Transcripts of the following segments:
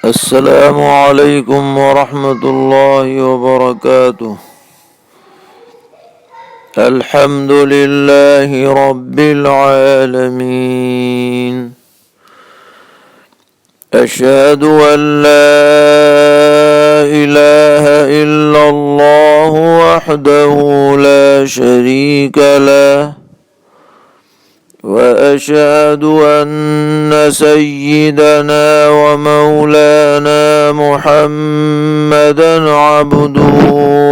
السلام علیکم ورحمۃ اللہ وبرکاتہ۔ الحمد للہ رب العالمین، اشہد ان لا الہ الا اللہ وحدہ لا شریک لہ، وأشهد أن سيدنا ومولانا محمدا عبده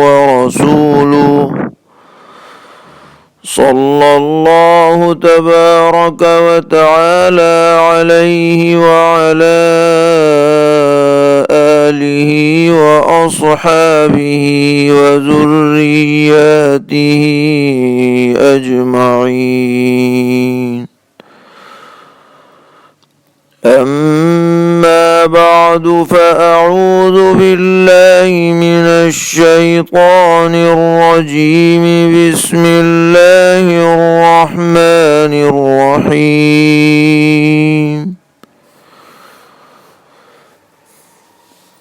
ورسوله، صلى الله تبارك وتعالى عليه وعلى آله وأصحابه وذرياته أجمعين. أما بعد، فأعوذ بالله من الشيطان الرجيم. بسم الله الرحمن الرحيم.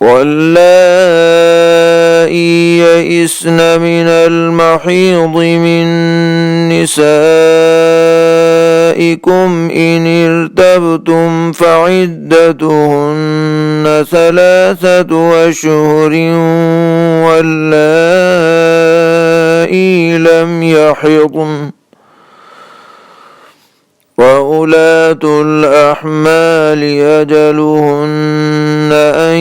واللائي يئسن من المحيض من نسائكم إن ارتبتم فعدتهن 3 أشهر، واللائي لم يحضن، وأولاة الأحمال أجلهن أن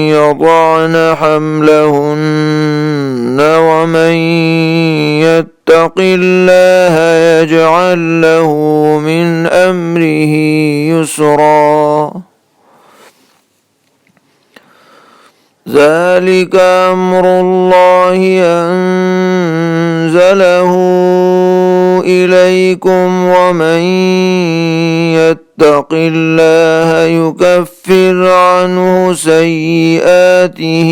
يضعن حملهن، ومن يتق الله يجعل له من أمره يسرا. ذلك أمر الله أنزله إليكم، ومن يتق الله يكفر عنه سيئاته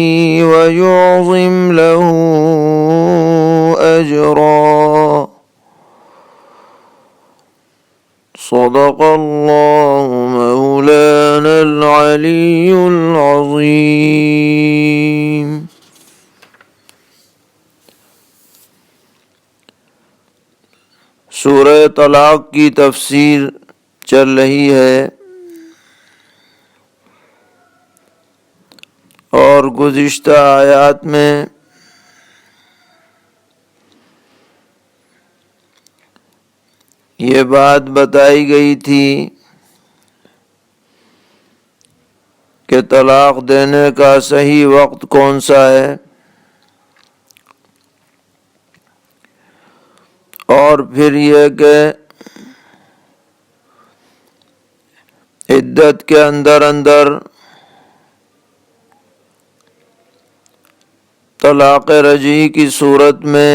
ويعظم له أجرا. صدق الله مولانا العلي العظيم. سورہ طلاق کی تفسیر چل رہی ہے، اور گزشتہ آیات میں یہ بات بتائی گئی تھی کہ طلاق دینے کا صحیح وقت کون سا ہے، اور پھر یہ کہ عدت کے اندر طلاق رجعی کی صورت میں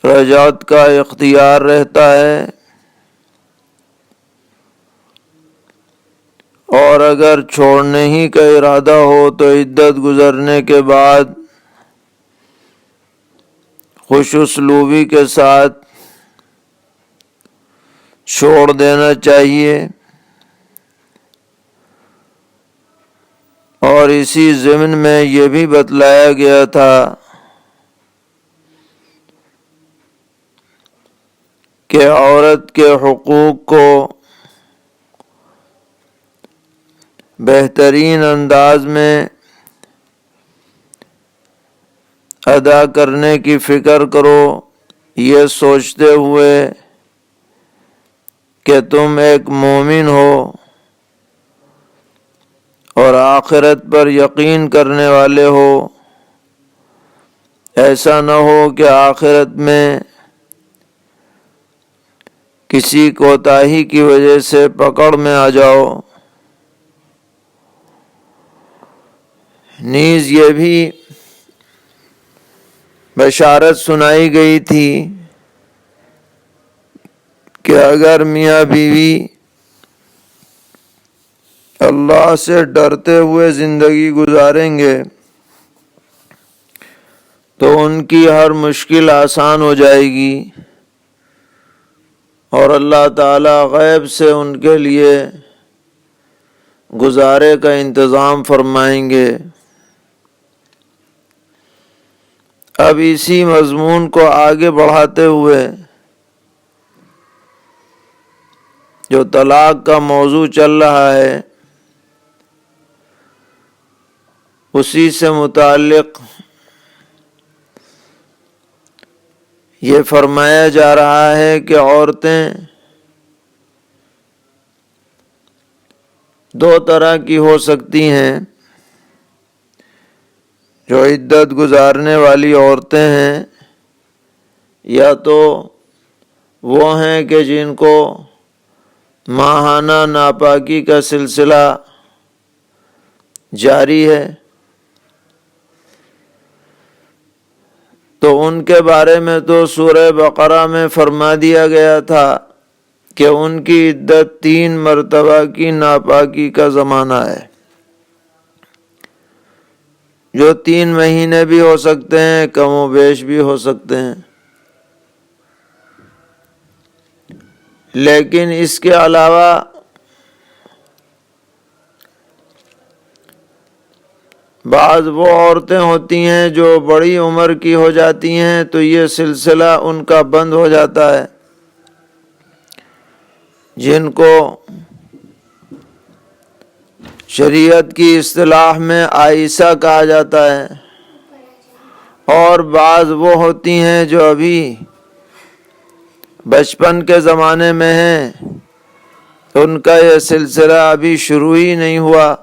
رجعت کا اختیار رہتا ہے، اور اگر چھوڑنے ہی کا ارادہ ہو تو عدت گزرنے کے بعد خوش اسلوبی کے ساتھ چھوڑ دینا چاہیے. اور اسی ضمن میں یہ بھی بتلایا گیا تھا کہ عورت کے حقوق کو بہترین انداز میں ادا کرنے کی فکر کرو، یہ سوچتے ہوئے کہ تم ایک مومن ہو اور آخرت پر یقین کرنے والے ہو. ایسا نہ ہو کہ آخرت میں کسی کوتاہی کی وجہ سے پکڑ میں آ جاؤ. نیز یہ بھی بشارت سنائی گئی تھی کہ اگر میاں بیوی اللہ سے ڈرتے ہوئے زندگی گزاریں گے تو ان کی ہر مشکل آسان ہو جائے گی، اور اللہ تعالیٰ غیب سے ان کے لیے گزارے کا انتظام فرمائیں گے۔ اب اسی مضمون کو آگے بڑھاتے ہوئے جو طلاق کا موضوع چل رہا ہے اسی سے متعلق یہ فرمایا جا رہا ہے کہ عورتیں دو طرح کی ہو سکتی ہیں۔ جو عدت گزارنے والی عورتیں ہیں یا تو وہ ہیں کہ جن کو ماہانہ ناپاکی کا سلسلہ جاری ہے، تو ان کے بارے میں تو سورہ بقرہ میں فرما دیا گیا تھا کہ ان کی عدت 3 مرتبہ کی ناپاکی کا زمانہ ہے، جو 3 مہینے بھی ہو سکتے ہیں، کم و بیش بھی ہو سکتے ہیں۔ لیکن اس کے علاوہ بعض وہ عورتیں ہوتی ہیں جو بڑی عمر کی ہو جاتی ہیں تو یہ سلسلہ ان کا بند ہو جاتا ہے، جن کو شریعت کی اصطلاح میں عائشہ کہا جاتا ہے، اور بعض وہ ہوتی ہیں جو ابھی بچپن کے زمانے میں ہیں، ان کا یہ سلسلہ ابھی شروع ہی نہیں ہوا۔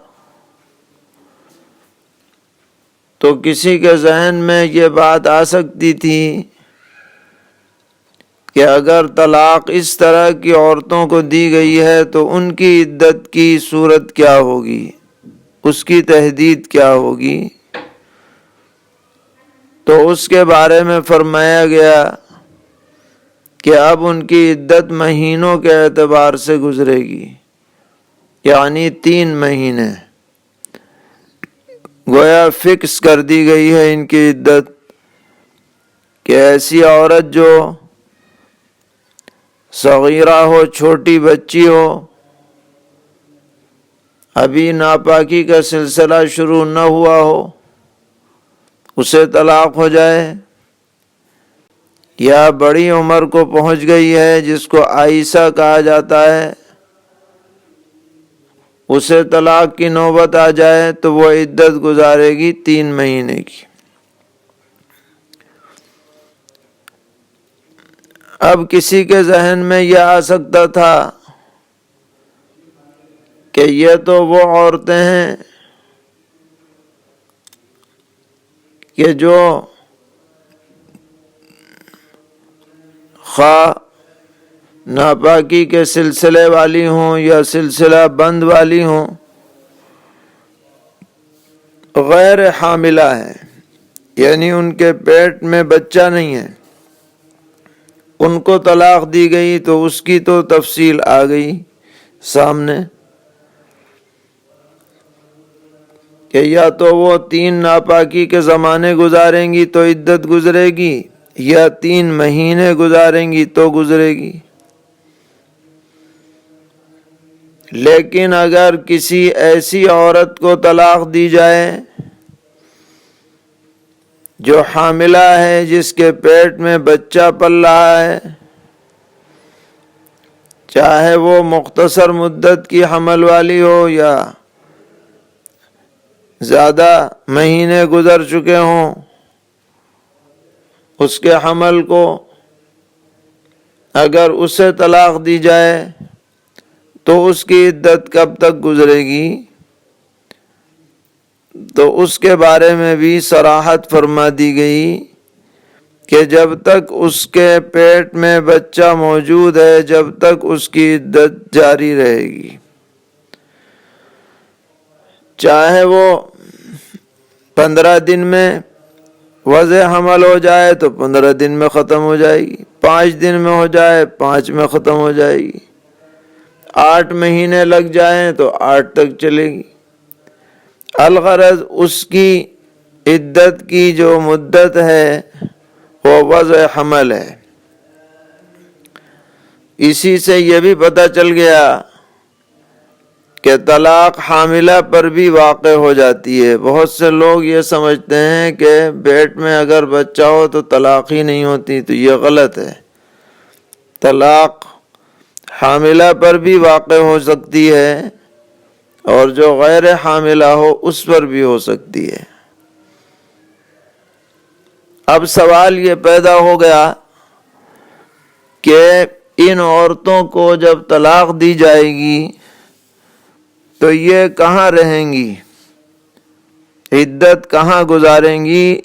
تو کسی کے ذہن میں یہ بات آ سکتی تھی کہ اگر طلاق اس طرح کی عورتوں کو دی گئی ہے تو ان کی عدت کی صورت کیا ہوگی، اس کی تحدید کیا ہوگی؟ تو اس کے بارے میں فرمایا گیا کہ اب ان کی عدت مہینوں کے اعتبار سے گزرے گی، یعنی 3 مہینے گویا فکس کر دی گئی ہے ان کی عدت، کہ ایسی عورت جو صغیرہ ہو، چھوٹی بچی ہو، ابھی ناپاکی کا سلسلہ شروع نہ ہوا ہو، اسے طلاق ہو جائے، یا بڑی عمر کو پہنچ گئی ہے جس کو عائشہ کہا جاتا ہے، اسے طلاق کی نوبت آ جائے تو وہ عدت گزارے گی 3 مہینے کی۔ اب کسی کے ذہن میں یہ آ سکتا تھا کہ یہ تو وہ عورتیں ہیں کہ جو خواہ ناپاکی کے سلسلے والی ہوں یا سلسلہ بند والی ہوں، غیر حاملہ ہیں، یعنی ان کے پیٹ میں بچہ نہیں ہے، ان کو طلاق دی گئی تو اس کی تو تفصیل آ گئی سامنے کہ یا تو وہ 3 ناپاکی کے زمانے گزاریں گی تو عدت گزرے گی، یا 3 مہینے گزاریں گی تو گزرے گی۔ لیکن اگر کسی ایسی عورت کو طلاق دی جائے جو حاملہ ہے، جس کے پیٹ میں بچہ پل رہا ہے، چاہے وہ مختصر مدت کی حمل والی ہو یا زیادہ مہینے گزر چکے ہوں اس کے حمل کو، اگر اسے طلاق دی جائے تو اس کی عدت کب تک گزرے گی؟ تو اس کے بارے میں بھی صراحت فرما دی گئی کہ جب تک اس کے پیٹ میں بچہ موجود ہے، جب تک اس کی عدت جاری رہے گی، چاہے وہ 15 دن میں وضع حمل ہو جائے تو 15 دن میں ختم ہو جائے گی، 5 دن میں ہو جائے 5 میں ختم ہو جائے گی، 8 مہینے لگ جائیں تو 8 تک چلے گی۔ الغرض اس کی عدت کی جو مدت ہے وہ وضع حمل ہے۔ اسی سے یہ بھی پتہ چل گیا کہ طلاق حاملہ پر بھی واقع ہو جاتی ہے۔ بہت سے لوگ یہ سمجھتے ہیں کہ پیٹ میں اگر بچہ ہو تو طلاق ہی نہیں ہوتی، تو یہ غلط ہے۔ طلاق حاملہ پر بھی واقع ہو سکتی ہے اور جو غیر حاملہ ہو اس پر بھی ہو سکتی ہے۔ اب سوال یہ پیدا ہو گیا کہ ان عورتوں کو جب طلاق دی جائے گی تو یہ کہاں رہیں گی، عدت کہاں گزاریں گی،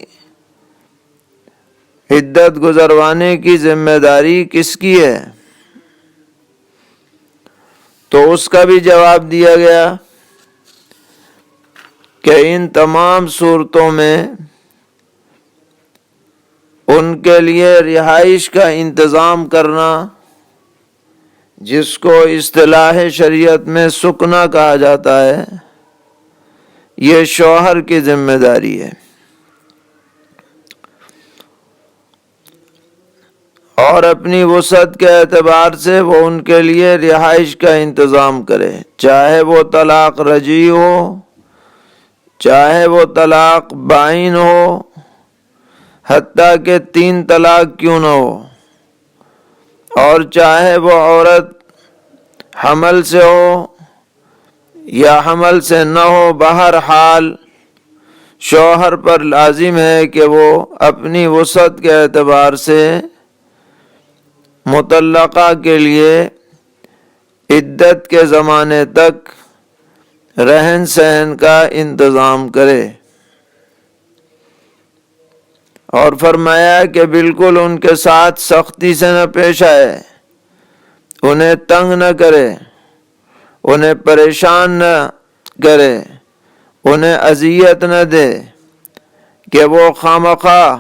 عدت گزروانے کی ذمہ داری کس کی ہے؟ تو اس کا بھی جواب دیا گیا کہ ان تمام صورتوں میں ان کے لیے رہائش کا انتظام کرنا، جس کو اصطلاح شریعت میں سکنا کہا جاتا ہے، یہ شوہر کی ذمہ داری ہے۔ اور اپنی وسعت کے اعتبار سے وہ ان کے لیے رہائش کا انتظام کرے، چاہے وہ طلاق رجعی ہو، چاہے وہ طلاق بائن ہو، حتیٰ کہ 3 طلاق کیوں نہ ہو، اور چاہے وہ عورت حمل سے ہو یا حمل سے نہ ہو، بہرحال شوہر پر لازم ہے کہ وہ اپنی وسعت کے اعتبار سے مطلقہ کے لیے عدت کے زمانے تک رہن سہن کا انتظام کرے، اور فرمایا کہ بالکل ان کے ساتھ سختی سے نہ پیش آئے، انہیں تنگ نہ کرے، انہیں پریشان نہ کرے، انہیں اذیت نہ دے کہ وہ خواہ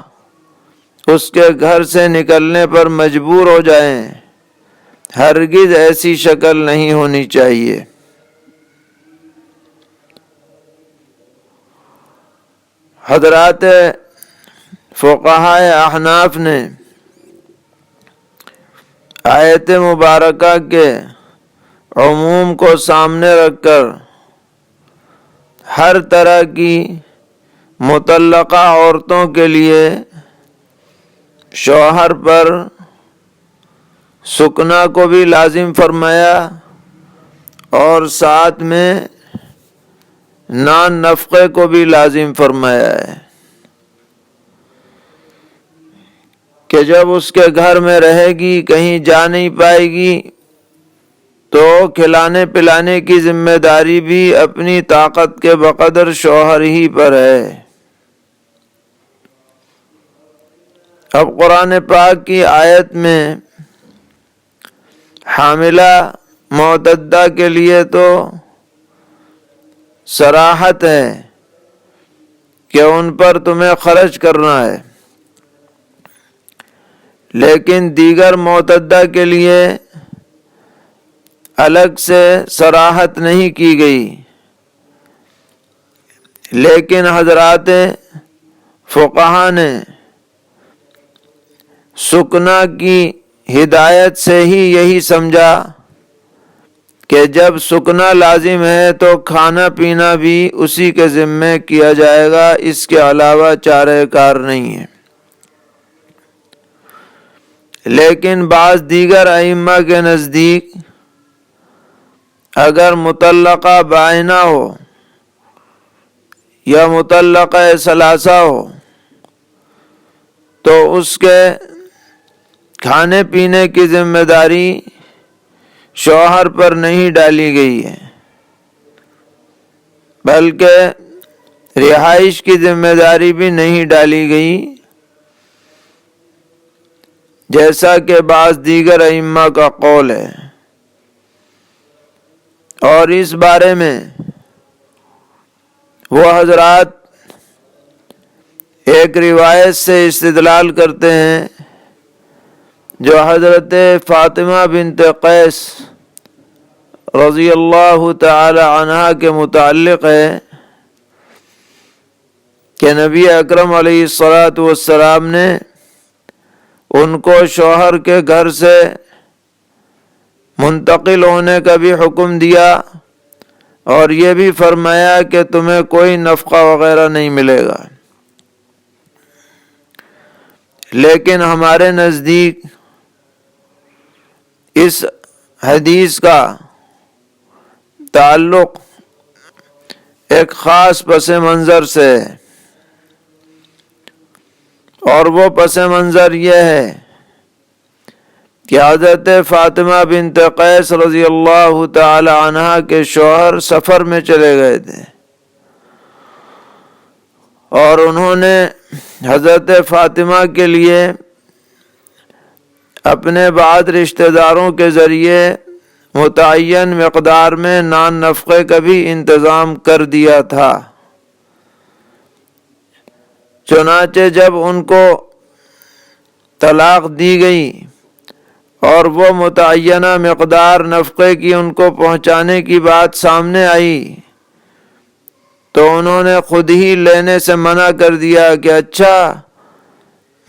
اس کے گھر سے نکلنے پر مجبور ہو جائیں۔ ہرگز ایسی شکل نہیں ہونی چاہیے۔ حضرات فقہائے احناف نے آیت مبارکہ کے عموم کو سامنے رکھ کر ہر طرح کی مطلقہ عورتوں کے لیے شوہر پر سکنا کو بھی لازم فرمایا، اور ساتھ میں نان نفقے کو بھی لازم فرمایا ہے کہ جب اس کے گھر میں رہے گی، کہیں جا نہیں پائے گی، تو کھلانے پلانے کی ذمہ داری بھی اپنی طاقت کے بقدر شوہر ہی پر ہے۔ اب قرآن پاک کی آیت میں حاملہ معتدہ کے لیے تو صراحت ہے کہ ان پر تمہیں خرچ کرنا ہے، لیکن دیگر معتدہ کے لیے الگ سے صراحت نہیں کی گئی۔ لیکن حضرات فقہا نے سکنا کی ہدایت سے ہی یہی سمجھا کہ جب سکنا لازم ہے تو کھانا پینا بھی اسی کے ذمے کیا جائے گا، اس کے علاوہ چارہ کار نہیں ہے۔ لیکن بعض دیگر ائمہ کے نزدیک اگر مطلقہ بائنہ ہو یا مطلقہ ثلاثہ ہو تو اس کے کھانے پینے کی ذمہ داری شوہر پر نہیں ڈالی گئی ہے، بلکہ رہائش کی ذمہ داری بھی نہیں ڈالی گئی، جیسا کہ بعض دیگر ائمہ کا قول ہے۔ اور اس بارے میں وہ حضرات ایک روایت سے استدلال کرتے ہیں جو حضرت فاطمہ بنت قیس رضی اللہ تعالی عنہا کے متعلق ہے کہ نبی اکرم علیہ الصلاۃ والسلام نے ان کو شوہر کے گھر سے منتقل ہونے کا بھی حکم دیا، اور یہ بھی فرمایا کہ تمہیں کوئی نفقہ وغیرہ نہیں ملے گا۔ لیکن ہمارے نزدیک اس حدیث کا تعلق ایک خاص پس منظر سے ہے، اور وہ پس منظر یہ ہے کہ حضرت فاطمہ بنت قیس رضی اللہ تعالی عنہا کے شوہر سفر میں چلے گئے تھے، اور انہوں نے حضرت فاطمہ کے لیے اپنے بعض رشتہ داروں کے ذریعے متعین مقدار میں نان نفقے کا بھی انتظام کر دیا تھا۔ چنانچہ جب ان کو طلاق دی گئی اور وہ متعینہ مقدار نفقے کی ان کو پہنچانے کی بات سامنے آئی تو انہوں نے خود ہی لینے سے منع کر دیا کہ اچھا،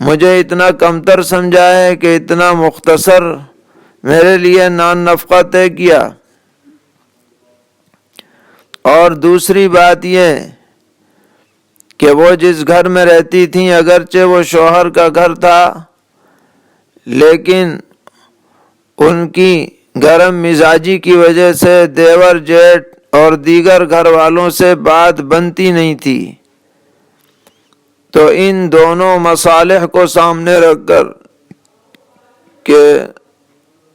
مجھے اتنا کمتر سمجھا ہے کہ اتنا مختصر میرے لیے نان نفقہ طے کیا۔ اور دوسری بات یہ کہ وہ جس گھر میں رہتی تھیں اگرچہ وہ شوہر کا گھر تھا، لیکن ان کی گرم مزاجی کی وجہ سے دیور جیٹھ اور دیگر گھر والوں سے بات بنتی نہیں تھی، تو ان دونوں مصالح کو سامنے رکھ کر کہ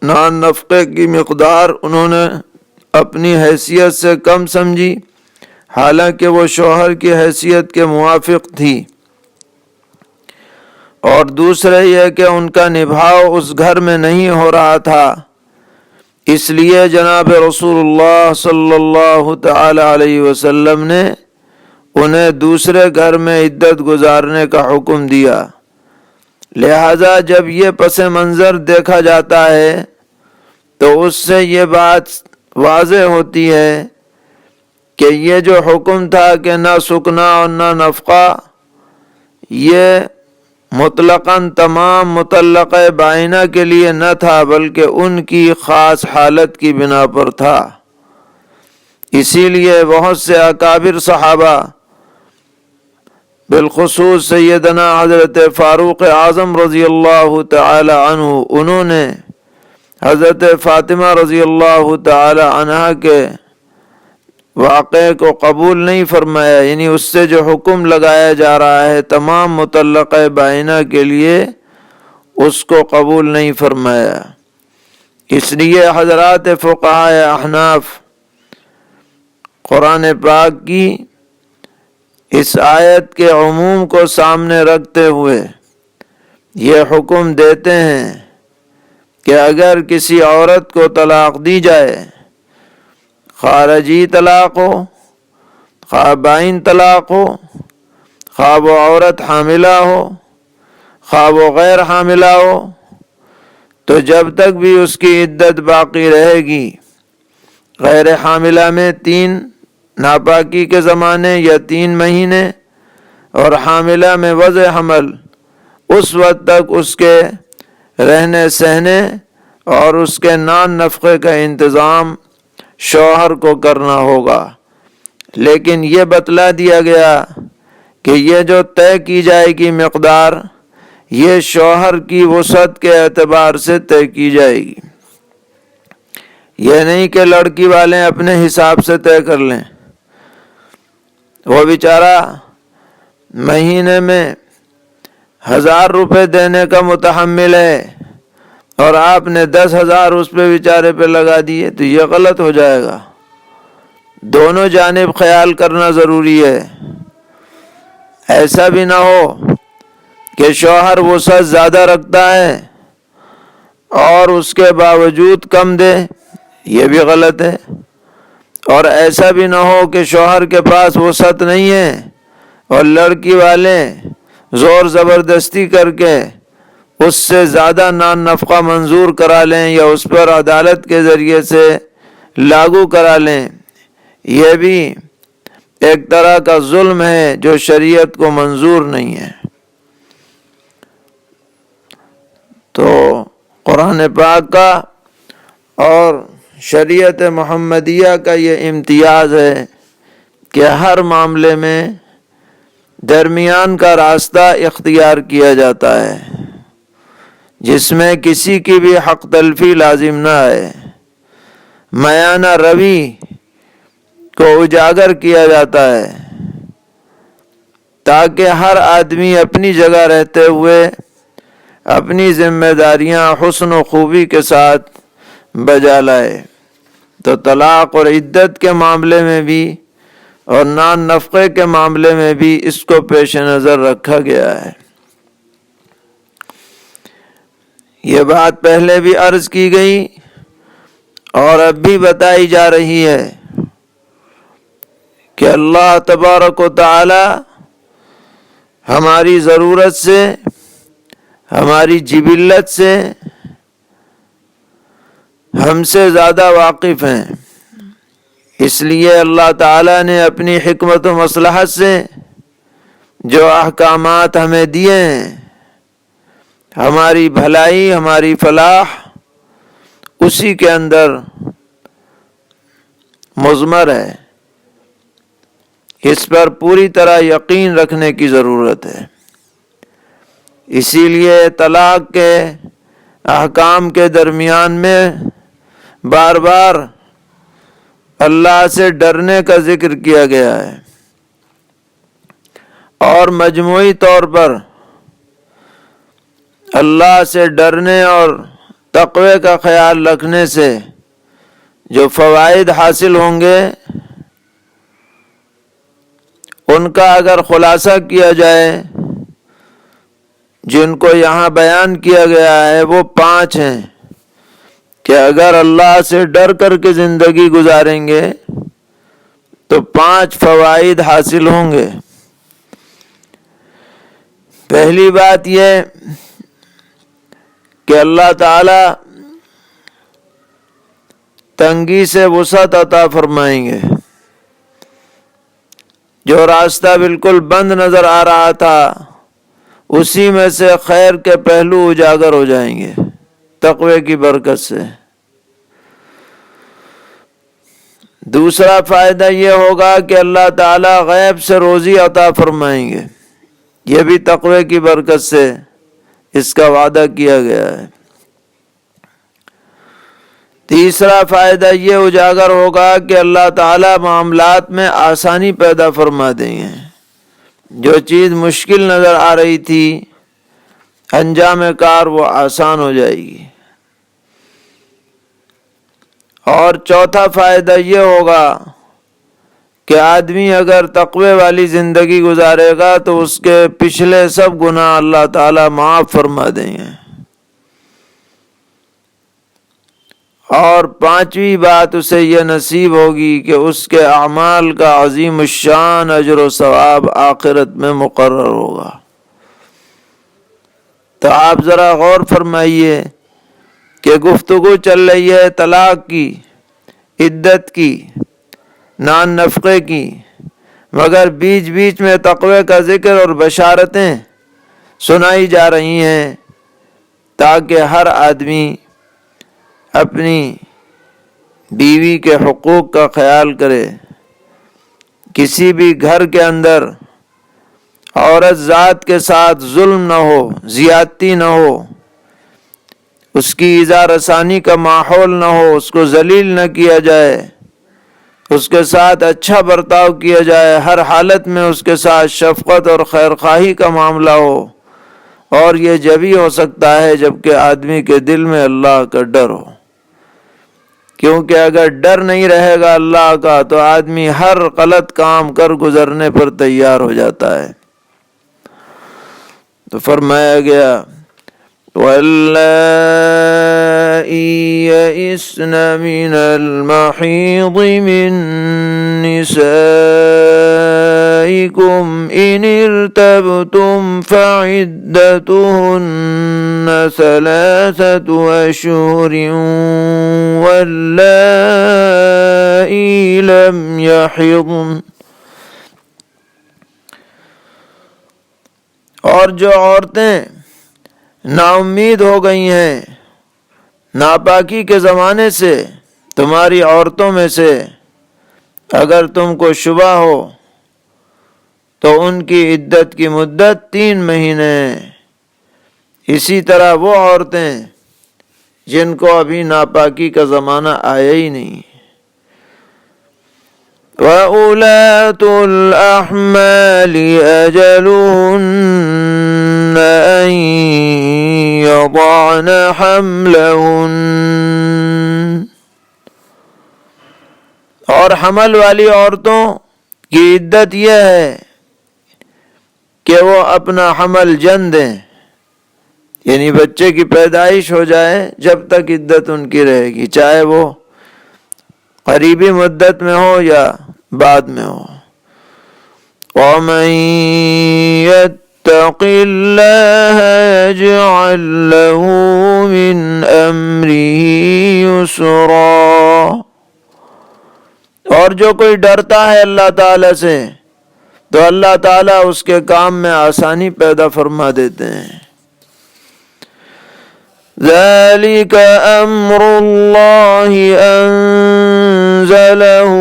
نان نفقے کی مقدار انہوں نے اپنی حیثیت سے کم سمجھی، حالانکہ وہ شوہر کی حیثیت کے موافق تھی، اور دوسرے یہ کہ ان کا نبھاؤ اس گھر میں نہیں ہو رہا تھا، اس لیے جناب رسول اللہ صلی اللہ تعالی علیہ وسلم نے انہیں دوسرے گھر میں عدت گزارنے کا حکم دیا۔ لہذا جب یہ پس منظر دیکھا جاتا ہے تو اس سے یہ بات واضح ہوتی ہے کہ یہ جو حکم تھا کہ نہ سکنا اور نہ نفقہ، یہ مطلقاً تمام مطلقہ بائنہ کے لیے نہ تھا، بلکہ ان کی خاص حالت کی بنا پر تھا۔ اسی لیے بہت سے اکابر صحابہ، بالخصوص سیدنا حضرت فاروق اعظم رضی اللہ تعالی عنہ، انہوں نے حضرت فاطمہ رضی اللہ تعالی عنہا کے واقعے کو قبول نہیں فرمایا، یعنی اس سے جو حکم لگایا جا رہا ہے تمام مطلقہ بائنہ کے لیے، اس کو قبول نہیں فرمایا۔ اس لیے حضرات فقہائے احناف قرآن پاک کی اس آیت کے عموم کو سامنے رکھتے ہوئے یہ حکم دیتے ہیں کہ اگر کسی عورت کو طلاق دی جائے، خارجی طلاق ہو، خواہ بائن طلاق ہو، خواہ وہ عورت حاملہ ہو، خواہ وہ غیر حاملہ ہو، تو جب تک بھی اس کی عدت باقی رہے گی، غیر حاملہ میں 3 ناپاکی کے زمانے یا 3 مہینے، اور حاملہ میں وضع حمل، اس وقت تک اس کے رہنے سہنے اور اس کے نان نفقے کا انتظام شوہر کو کرنا ہوگا۔ لیکن یہ بتلا دیا گیا کہ یہ جو طے کی جائے گی مقدار، یہ شوہر کی وسعت کے اعتبار سے طے کی جائے گی، یہ نہیں کہ لڑکی والے اپنے حساب سے طے کر لیں۔ وہ بیچارہ مہینے میں 1000 روپے دینے کا متحمل ہے اور آپ نے 10,000 اس پہ بیچارے پہ لگا دیے، تو یہ غلط ہو جائے گا۔ دونوں جانب خیال کرنا ضروری ہے۔ ایسا بھی نہ ہو کہ شوہر وسعت زیادہ رکھتا ہے اور اس کے باوجود کم دے، یہ بھی غلط ہے۔ اور ایسا بھی نہ ہو کہ شوہر کے پاس وسعت نہیں ہے اور لڑکی والے زور زبردستی کر کے اس سے زیادہ نان نفقہ منظور کرا لیں یا اس پر عدالت کے ذریعے سے لاگو کرا لیں، یہ بھی ایک طرح کا ظلم ہے جو شریعت کو منظور نہیں ہے۔ تو قرآن پاک کا اور شریعت محمدیہ کا یہ امتیاز ہے کہ ہر معاملے میں درمیان کا راستہ اختیار کیا جاتا ہے، جس میں کسی کی بھی حق تلفی لازم نہ آئے، میانہ روی کو اجاگر کیا جاتا ہے تاکہ ہر آدمی اپنی جگہ رہتے ہوئے اپنی ذمہ داریاں حسن و خوبی کے ساتھ بجا لائے۔ تو طلاق اور عدت کے معاملے میں بھی اور نان نفقے کے معاملے میں بھی اس کو پیش نظر رکھا گیا ہے۔ یہ بات پہلے بھی عرض کی گئی اور اب بھی بتائی جا رہی ہے کہ اللہ تبارک و تعالی ہماری ضرورت سے، ہماری جبلت سے ہم سے زیادہ واقف ہیں، اس لیے اللہ تعالیٰ نے اپنی حکمت و مصلحت سے جو احکامات ہمیں دیے ہیں، ہماری بھلائی، ہماری فلاح اسی کے اندر مضمر ہے۔ اس پر پوری طرح یقین رکھنے کی ضرورت ہے۔ اسی لیے طلاق کے احکام کے درمیان میں بار بار اللہ سے ڈرنے کا ذکر کیا گیا ہے، اور مجموعی طور پر اللہ سے ڈرنے اور تقوی کا خیال رکھنے سے جو فوائد حاصل ہوں گے ان کا اگر خلاصہ کیا جائے جن کو یہاں بیان کیا گیا ہے وہ 5 ہیں کہ اگر اللہ سے ڈر کر کے زندگی گزاریں گے تو 5 فوائد حاصل ہوں گے۔ پہلی بات یہ کہ اللہ تعالی تنگی سے وسعت عطا فرمائیں گے۔ جو راستہ بالکل بند نظر آ رہا تھا اسی میں سے خیر کے پہلو اجاگر ہو جائیں گے تقوی کی برکت سے۔ دوسرا فائدہ یہ ہوگا کہ اللہ تعالی غیب سے روزی عطا فرمائیں گے، یہ بھی تقوی کی برکت سے اس کا وعدہ کیا گیا ہے۔ تیسرا فائدہ یہ اجاگر ہوگا کہ اللہ تعالی معاملات میں آسانی پیدا فرما دیں گے، جو چیز مشکل نظر آ رہی تھی انجام کار وہ آسان ہو جائے گی۔ اور چوتھا فائدہ یہ ہوگا کہ آدمی اگر تقوی والی زندگی گزارے گا تو اس کے پچھلے سب گناہ اللہ تعالی معاف فرما دیں گے۔ اور 5ویں بات اسے یہ نصیب ہوگی کہ اس کے اعمال کا عظیم الشان اجر و ثواب آخرت میں مقرر ہوگا۔ تو آپ ذرا غور فرمائیے کہ گفتگو چل رہی ہے طلاق کی، عدت کی، نان نفقے کی، مگر بیچ بیچ میں تقوی کا ذکر اور بشارتیں سنائی جا رہی ہیں تاکہ ہر آدمی اپنی بیوی کے حقوق کا خیال کرے۔ کسی بھی گھر کے اندر عورت ذات کے ساتھ ظلم نہ ہو، زیادتی نہ ہو، اس کی ایذا رسانی کا ماحول نہ ہو، اس کو ذلیل نہ کیا جائے، اس کے ساتھ اچھا برتاؤ کیا جائے، ہر حالت میں اس کے ساتھ شفقت اور خیرخواہی کا معاملہ ہو۔ اور یہ جبھی ہو سکتا ہے جبکہ آدمی کے دل میں اللہ کا ڈر ہو، کیونکہ اگر ڈر نہیں رہے گا اللہ کا تو آدمی ہر غلط کام کر گزرنے پر تیار ہو جاتا ہے۔ تو فرمایا گیا وَاللَّائِي يَئِسْنَ مِنَ الْمَحِيضِ مِن نِّسَائِكُمْ إِنِ ارْتَبْتُمْ فَعِدَّتُهُنَّ 3 أشهر وَاللَّائِي لَمْ يَحِضْنَ، اور جو عورتیں نا امید ہو گئی ہیں ناپاکی کے زمانے سے تمہاری عورتوں میں سے اگر تم کو شبہ ہو تو ان کی عدت کی مدت 3 مہینے ہے۔ اسی طرح وہ عورتیں جن کو ابھی ناپاکی کا زمانہ آیا ہی نہیں۔ وَأُولَاتُ الْأَحْمَالِ أَجَلُهُنَّ أَن يَضَعْنَ حَمْلَهُنَّ، اور حمل والی عورتوں کی عدت یہ ہے کہ وہ اپنا حمل جن دیں، یعنی بچے کی پیدائش ہو جائے جب تک عدت ان کی رہے گی، چاہے وہ قریبی مدت میں ہو یا بعد میں ہو۔ وَمَن يَتَّقِ اللَّهَ يَجْعَل لَّهُ مِنْ أَمْرِهِ يُسْرًا، اور جو کوئی ڈرتا ہے اللہ تعالی سے تو اللہ تعالیٰ اس کے کام میں آسانی پیدا فرما دیتے ہیں۔ ذَلِكَ أَمْرُ اللَّهِ أَنزَلَهُ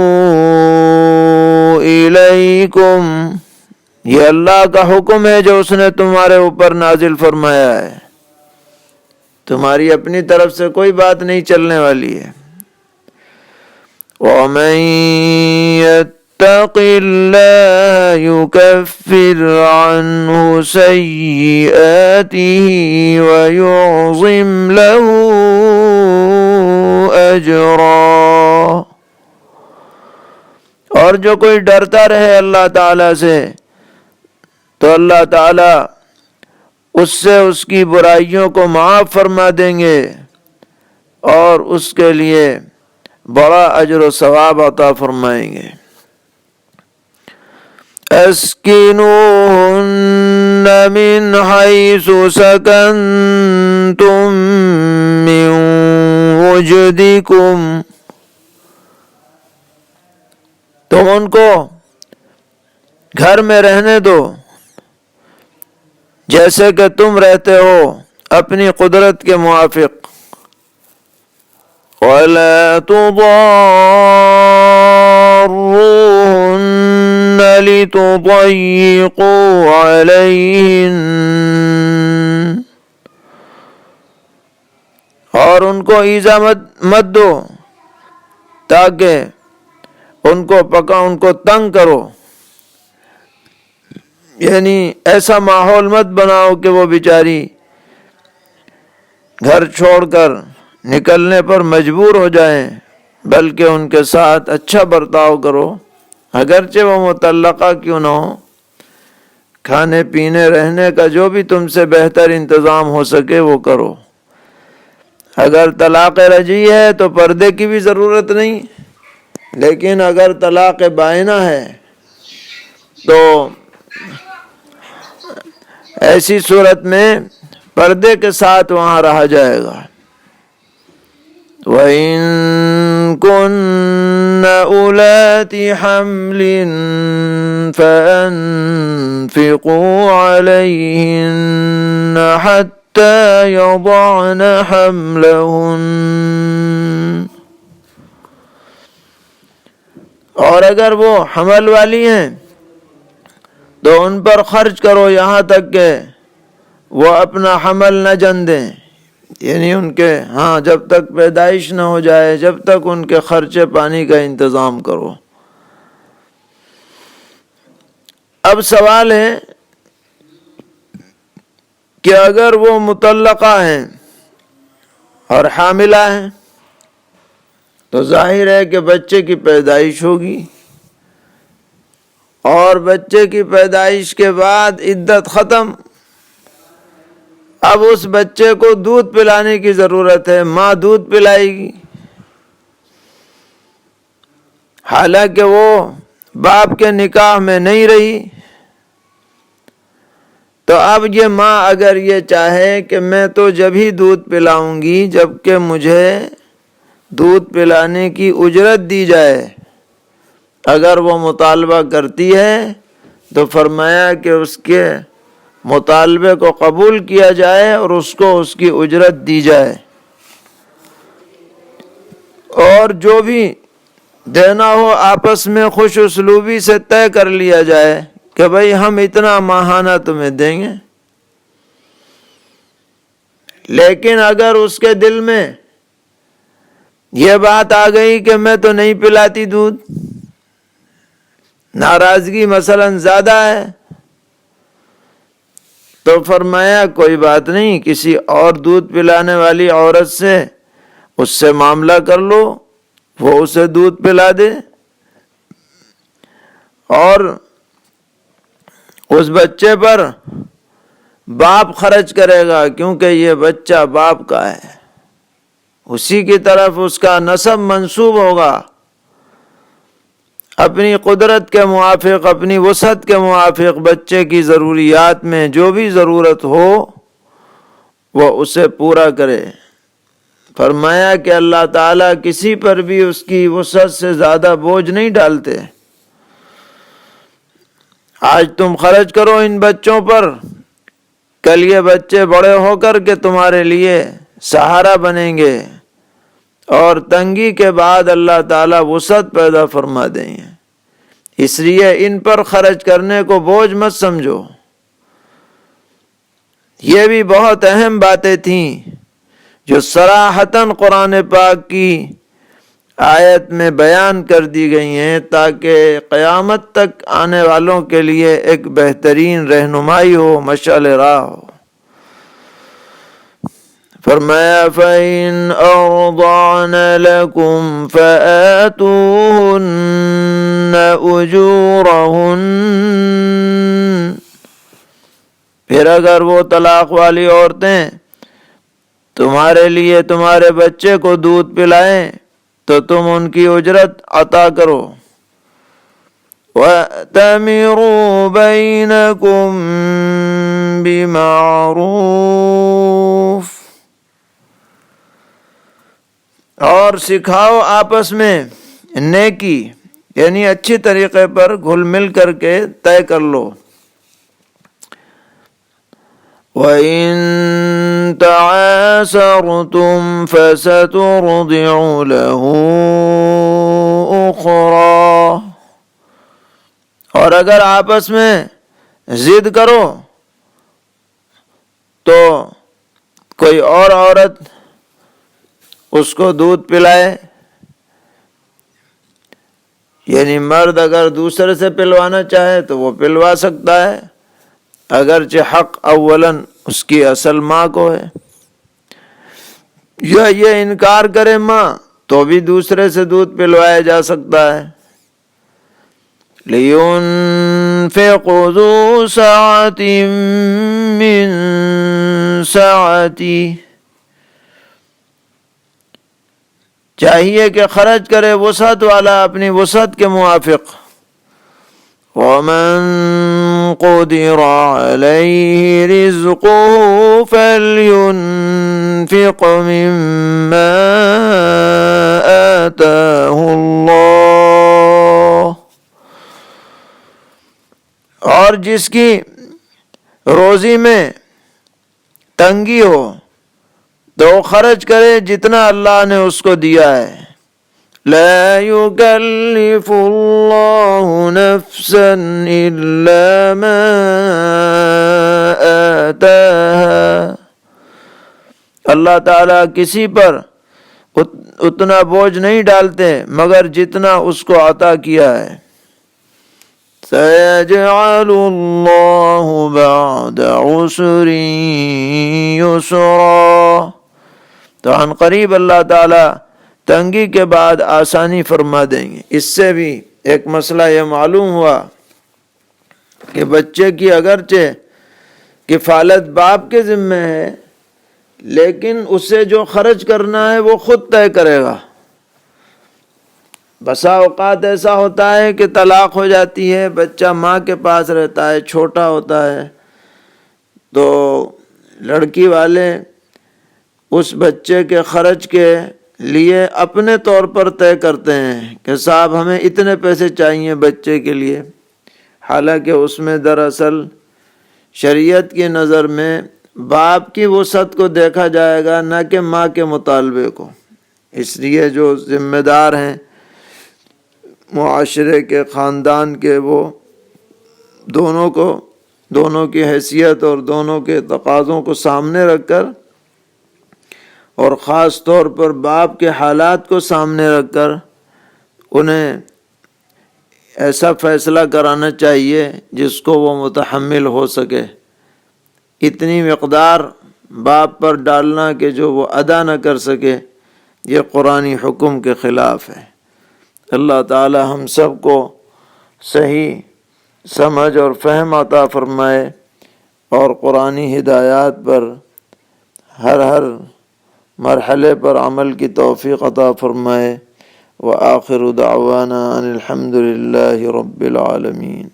إِلَيْكُمْ، یہ اللہ کا حکم ہے جو اس نے تمہارے اوپر نازل فرمایا ہے، تمہاری اپنی طرف سے کوئی بات نہیں چلنے والی ہے۔ وَمَن يَتَّقِ اللَّهَ يُكَفِّرْ عَنْهُ سَيِّئَاتِهِ وَيُعْظِمْ لَهُ أَجْرًا، اور جو کوئی ڈرتا رہے اللہ تعالیٰ سے تو اللہ تعالیٰ اس سے اس کی برائیوں کو معاف فرما دیں گے اور اس کے لیے بڑا اجر و ثواب عطا فرمائیں گے۔ اسکنوہن من حیث سکنتم من وجدکم، تم ان کو گھر میں رہنے دو جیسے کہ تم رہتے ہو اپنی قدرت کے موافق۔ وَلَا تُضَارُّوهُنَّ لِتُضَيِّقُوا عَلَيْهِنَّ، اور ان کو ایذا مت دو تاکہ ان کو تنگ کرو، یعنی ایسا ماحول مت بناؤ کہ وہ بیچاری گھر چھوڑ کر نکلنے پر مجبور ہو جائیں، بلکہ ان کے ساتھ اچھا برتاؤ کرو، اگرچہ وہ مطلقہ کیوں نہ ہو۔ کھانے پینے رہنے کا جو بھی تم سے بہتر انتظام ہو سکے وہ کرو۔ اگر طلاق رجعی ہے تو پردے کی بھی ضرورت نہیں، لیکن اگر طلاق بائنہ ہے تو ایسی صورت میں پردے کے ساتھ وہاں رہا جائے گا۔ وَإِن كُنَّ أُولَاتِ حَمْلٍ فَأَنفِقُوا عَلَيْهِنَّ حَتَّى يَضَعْنَ حَمْلَهُنَّ، اور اگر وہ حمل والی ہیں تو ان پر خرچ کرو یہاں تک کہ وہ اپنا حمل نہ جن دیں، یعنی ان کے جب تک پیدائش نہ ہو جائے جب تک ان کے خرچے پانی کا انتظام کرو۔ اب سوال ہے کہ اگر وہ مطلقہ ہیں اور حاملہ ہیں تو ظاہر ہے کہ بچے کی پیدائش ہوگی، اور بچے کی پیدائش کے بعد عدت ختم۔ اب اس بچے کو دودھ پلانے کی ضرورت ہے، ماں دودھ پلائے گی، حالانکہ وہ باپ کے نکاح میں نہیں رہی۔ تو اب یہ ماں اگر یہ چاہے کہ میں تو جب ہی دودھ پلاؤں گی جب کہ مجھے دودھ پلانے کی اجرت دی جائے، اگر وہ مطالبہ کرتی ہے تو فرمایا کہ اس کے مطالبے کو قبول کیا جائے اور اس کو اس کی اجرت دی جائے۔ اور جو بھی دینا ہو آپس میں خوش اسلوبی سے طے کر لیا جائے کہ بھئی ہم اتنا ماہانہ تمہیں دیں گے۔ لیکن اگر اس کے دل میں یہ بات آ گئی کہ میں تو نہیں پلاتی دودھ، ناراضگی مثلا زیادہ ہے، تو فرمایا کوئی بات نہیں، کسی اور دودھ پلانے والی عورت سے اس سے معاملہ کر لو، وہ اسے دودھ پلا دے، اور اس بچے پر باپ خرچ کرے گا، کیونکہ یہ بچہ باپ کا ہے، اسی کی طرف اس کا نسب منسوب ہوگا۔ اپنی قدرت کے موافق، اپنی وسعت کے موافق بچے کی ضروریات میں جو بھی ضرورت ہو وہ اسے پورا کرے۔ فرمایا کہ اللہ تعالیٰ کسی پر بھی اس کی وسعت سے زیادہ بوجھ نہیں ڈالتے۔ آج تم خرچ کرو ان بچوں پر، کل یہ بچے بڑے ہو کر کے تمہارے لیے سہارا بنیں گے، اور تنگی کے بعد اللہ تعالیٰ وسعت پیدا فرما دیں گے۔ اس لیے ان پر خرچ کرنے کو بوجھ مت سمجھو۔ یہ بھی بہت اہم باتیں تھیں جو صراحتاً قرآن پاک کی آیت میں بیان کر دی گئی ہیں، تاکہ قیامت تک آنے والوں کے لیے ایک بہترین رہنمائی ہو، مشعل راہ ہو۔ فرمایا فَإِنْ أَرْضَعْنَ لَكُمْ فَآتُوهُنَّ أُجُورَهُنَّ، پھر اگر وہ طلاق والی عورتیں تمہارے لیے تمہارے بچے کو دودھ پلائیں تو تم ان کی اجرت عطا کرو۔ وَأْتَمِرُوا بَيْنَكُمْ بِمَعْرُوفٍ، اور سکھاؤ آپس میں نیکی، یعنی اچھی طریقے پر گھل مل کر کے طے کر لو۔ وَإِن تَعَاسَرْتُمْ فَسَتُرْضِعُ لَهُ أُخْرَى، اور اگر آپس میں ضد کرو تو کوئی اور عورت اس کو دودھ پلائے، یعنی مرد اگر دوسرے سے پلوانا چاہے تو وہ پلوا سکتا ہے، اگرچہ حق اولاً اس کی اصل ماں کو ہے، یا یہ انکار کرے ماں تو بھی دوسرے سے دودھ پلوایا جا سکتا ہے۔ لِيُنْفِقْ ذُو سَعَةٍ مِّن سَعَتِهِ، چاہیے کہ خرچ کرے وسعت والا اپنی وسعت کے موافق۔ وَمَن قُدِرَ عَلَيْهِ رِزْقُهُ فَلْيُنْفِقْ مِمَّا آتَاهُ اللَّهُ، اور جس کی روزی میں تنگی ہو تو خرچ کرے جتنا اللہ نے اس کو دیا ہے۔ لا يكلف الله نفسا إلا ما آتاها، اللہ تعالیٰ کسی پر اتنا بوجھ نہیں ڈالتے مگر جتنا اس کو عطا کیا ہے۔ سَيَجْعَلُ اللَّهُ بَعْدَ عُسْرٍ يُسْرًا، تو عن قریب اللہ تعالیٰ تنگی کے بعد آسانی فرما دیں گے۔ اس سے بھی ایک مسئلہ یہ معلوم ہوا کہ بچے کی اگرچہ کفالت باپ کے ذمہ ہے، لیکن اسے جو خرچ کرنا ہے وہ خود طے کرے گا۔ بسا اوقات ایسا ہوتا ہے کہ طلاق ہو جاتی ہے، بچہ ماں کے پاس رہتا ہے، چھوٹا ہوتا ہے، تو لڑکی والے اس بچے کے خرچ کے لیے اپنے طور پر طے کرتے ہیں کہ صاحب ہمیں اتنے پیسے چاہیے بچے کے لیے، حالانکہ اس میں دراصل شریعت کی نظر میں باپ کی وسعت کو دیکھا جائے گا، نہ کہ ماں کے مطالبے کو۔ اس لیے جو ذمہ دار ہیں معاشرے کے، خاندان کے، وہ دونوں کی حیثیت اور دونوں کے تقاضوں کو سامنے رکھ کر، اور خاص طور پر باپ کے حالات کو سامنے رکھ کر انہیں ایسا فیصلہ کرانا چاہیے جس کو وہ متحمل ہو سکے۔ اتنی مقدار باپ پر ڈالنا کہ جو وہ ادا نہ کر سکے، یہ قرآنی حکم کے خلاف ہے۔ اللہ تعالی ہم سب کو صحیح سمجھ اور فہم عطا فرمائے، اور قرآنی ہدایات پر ہر مرحلے پر عمل کی توفیق عطا فرمائے۔ وآخر دعوانا ان الحمد للہ رب العالمین۔